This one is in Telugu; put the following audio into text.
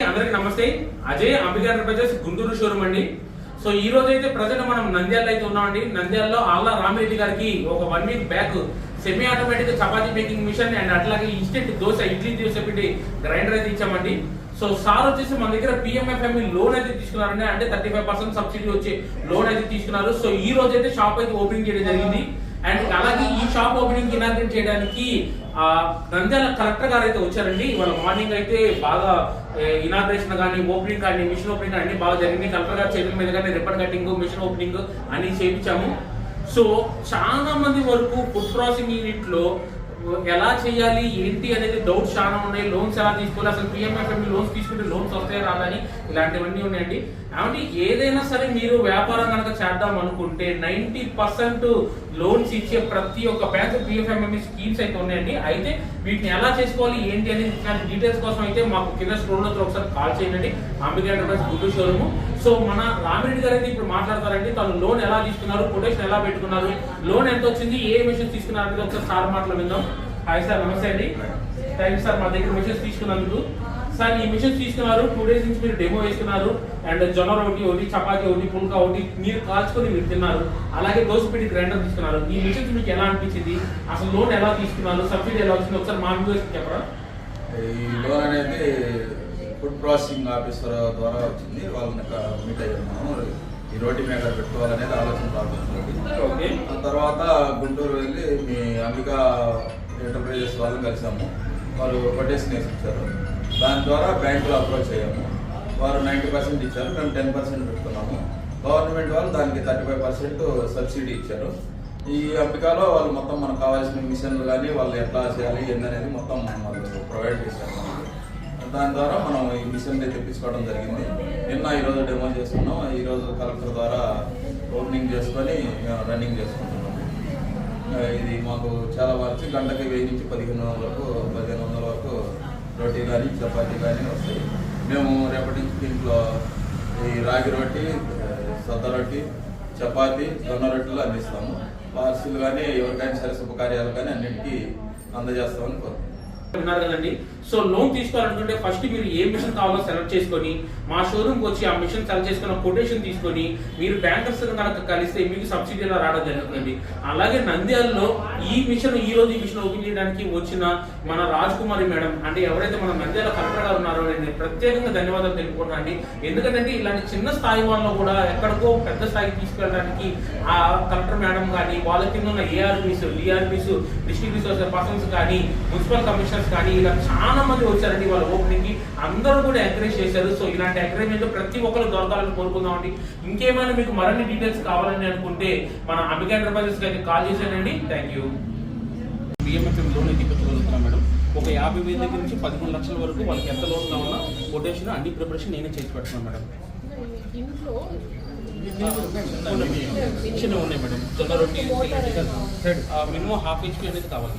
అందరికి నమస్తే. అజయ్ అంబికా ఎంటర్ప్రైజెస్ గుంటూరు షోరూమ్ అండి. సో ఈ రోజు అయితే ప్రజెంట్ మనం నంద్యాలలో అయితే ఉన్నామండి. నంద్యాలలో ఆళ్ళ రామిరెడ్డి గారికి ఒక 1 week back semi automatic chapati making machine and అట్లాగే ఇన్స్టెంట్ ఇడ్లీ దోశ పిండి గ్రైండర్ అయితే ఇచ్చామండి. సో సార్ వచ్చేసి మన దగ్గర పిఎంఎఫ్ఎంఈ లోన్ అయితే తీసుకున్నారండి. అంటే 35% సబ్సిడీ వచ్చి లోన్ అయితే తీసుకున్నారు. సో ఈ రోజు అయితే షాప్ అయితే ఓపెనింగ్ చేయడం జరిగింది. అండ్ అలాగే ఈ షాప్ ఓపెనింగ్ ఇనాగ్రేట్ చేయడానికి నంద్యాల కలెక్టర్ గారు అయితే వచ్చారండి. ఇవాళ మార్నింగ్ అయితే బాగా ఇనాగ్రేషన్ కానీ ఓపెనింగ్ కానీ మిషన్ ఓపెనింగ్ కానీ అన్ని బాగా జరిగింది. కలెక్టర్ గారి చేతుల మీద కానీ రిబ్బన్ కటింగ్ మిషన్ ఓపెనింగ్ అన్ని చేయించాము. సో చాలా మంది వరకు ఫుడ్ ప్రాసెసింగ్ యూనిట్ లో ఎలా చేయాలి ఏంటి అనేది డౌట్స్ చాలా ఉన్నాయి. లోన్స్ ఎలా తీసుకోవాలి, అసలు పిఎంఎఫ్ఎంఈ లోన్స్ తీసుకుంటే లోన్స్ వస్తాయి రాదని ఇలాంటివన్నీ ఉన్నాయండి. కాబట్టి ఏదైనా సరే మీరు వ్యాపారం కనుక చేద్దాం అనుకుంటే 90% లోన్స్ ఇచ్చే ప్రతి ఒక్క బ్యాంక్ పిఎంఎఫ్ఎంఈ స్కీమ్స్ అయితే ఉన్నాయండి. అయితే వీటిని ఎలా చేసుకోవాలి ఏంటి అనేది డీటెయిల్స్ కోసం అయితే మాకు కింద స్క్రోల్ లో ఒకసారి కాల్ చేయండి. Ambika enterprise Guntur showroom. So మన రామిరెడ్డి గారు అయితే ఇప్పుడు మాట్లాడతారండి. తను లోన్ ఎలా తీసుకున్నారు, కొటేషన్ ఎలా పెట్టుకున్నారు, లోన్ ఎంత వచ్చింది, ఏ మిషన్స్ తీసుకున్నారు అనేది ఒకసారి సార్ మాటలు విందాం. హాయ్ సార్, నమస్తే అండి. థ్యాంక్ యూ సార్ మా దగ్గర మిషన్స్ తీసుకున్నందుకు. సార్ ఈ మిషన్స్ తీసుకున్నారు, 2 days నుంచి మీరు డెమో వేస్తున్నారు. అండ్ జొన్న ఒకటి చపాతీ ఒకటి పుల్కా ఒకటి మీరు కాల్చుకొని మీరు తిన్నారు. అలాగే దోశ పిండి గ్రైండర్ తీసుకున్నారు. ఈ మిషన్స్ మీకు ఎలా అనిపించింది, అసలు లోన్ ఎలా తీసుకున్నారు, సబ్సిడీ ఎలా వచ్చింది, ఒకసారి మా వ్యూవర్స్ చెప్పరా? ఈ లోన్ అనేది ఫుడ్ ప్రాసెసింగ్ ఆఫీసర్ ద్వారా వచ్చింది. వాళ్ళని మీట్ అయ్యాము. ఈ రోటీ మేకర్ పెట్టుకోవాలనేది ఆలోచన రాబోతుంది. ఆ తర్వాత గుంటూరు వెళ్ళి మీ అంబికా ఎంటర్ప్రైజెస్ వాళ్ళని కలిసాము. వాళ్ళు కొటేషన్ వేసి ఇచ్చారు. దాని ద్వారా బ్యాంకులో అప్రోచ్ అయ్యాము. వారు 90% ఇచ్చారు, మేము 10% పెట్టుకున్నాము. గవర్నమెంట్ వాళ్ళు దానికి 35% సబ్సిడీ ఇచ్చారు. ఈ అంబికాలో వాళ్ళు మొత్తం మనకు కావాల్సిన మిషన్లు కానీ వాళ్ళు ఎట్లా చేయాలి ఏందనేది మొత్తం వాళ్ళు ప్రొవైడ్ చేశారు. దాని ద్వారా మనం ఈ మిషన్ తెప్పించుకోవడం జరిగింది. ఈరోజు డెమో చేసుకున్నాం. ఈరోజు కలెక్టర్ ద్వారా ఓపెనింగ్ చేసుకొని రన్నింగ్ చేసుకుంటున్నాం. ఇది మాకు చాలా వరకు గంటకి 1000 నుంచి 1500 వరకు రోటీ కానీ చపాతీ కానీ వస్తాయి. మేము రేపటి నుంచి దీంట్లో ఈ రాగి రోటీ, సద్ద రొట్టి, చపాతీ, జొన్న రొట్టెలు అందిస్తాము. పార్సిల్ కానీ ఎవరికైనా సరే శుభకార్యాలు కానీ అన్నింటికీ అందజేస్తామని కోరుతున్నాం. ఉన్నారు కదండి. సో లోన్ తీసుకోవాలనుకుంటే ఫస్ట్ మీరు ఏ మిషన్ కావాలో సెలెక్ట్ చేసుకొని మా షోరూమ్కి వచ్చి ఆ మిషన్ సెలెక్ట్ చేసుకున్న కొటేషన్ తీసుకొని మీరు బ్యాంకర్స్ కనుక కలిస్తే మీకు సబ్సిడీలో రావడం జరుగుతుంది. అలాగే నంద్యాలలో ఈ మిషన్ ఓపెన్ చేయడానికి వచ్చిన మన రాజ్ కుమారి మేడం, అంటే ఎవరైతే మన నంద్యాల కలెక్టర్ గారు ఉన్నారో నేను ప్రత్యేకంగా ధన్యవాదాలు తెలుపుకుంటున్నాను అండి. ఎందుకంటే ఇలాంటి చిన్న స్థాయి వాళ్ళలో కూడా ఎక్కడికో పెద్ద స్థాయికి తీసుకెళ్ళడానికి ఆ కలెక్టర్ మేడం కానీ వాళ్ళ కింద ఉన్న ఏఆర్పీస్, డిఆర్పీస్, డిస్ట్రిక్ట్ రిసోర్స్ పర్సన్స్ కానీ, మున్సిపల్ కమిషనర్స్ కానీ ఇలా చాలా మంది వచ్చారండి వాళ్ళ ఓపెనింగ్ కి. అందరూ కూడా ఎంకరేజ్ చేశారు. సో ఇలాంటి ఎంకరేజ్మెంట్ ప్రతి ఒక్కరు దొరకాలని కోరుకుందామండి. ఇంకేమైనా మీకు మరిన్ని డీటెయిల్స్ కావాలని అనుకుంటే మన అంబికా ఎంటర్ప్రైజెస్ అయితే కాల్ చేశానండి. Thank you. పిఎంఎఫ్ఎం లోన్ అయితే ఇప్పించగలుగుతున్నాం మేడం. ఒక 50,000 దగ్గర నుంచి 13 లక్షల వరకు వాళ్ళకి ఎంత లోన్ కావాలన్నా కొటేషన్ అన్ని ప్రిపరేషన్ నేనే చేసి పెడుతున్నాను మేడం. చిన్న ఉన్నాయి మేడం. జొన్న రొట్టి మినిమం 1/2 HP అనేది కావాలి.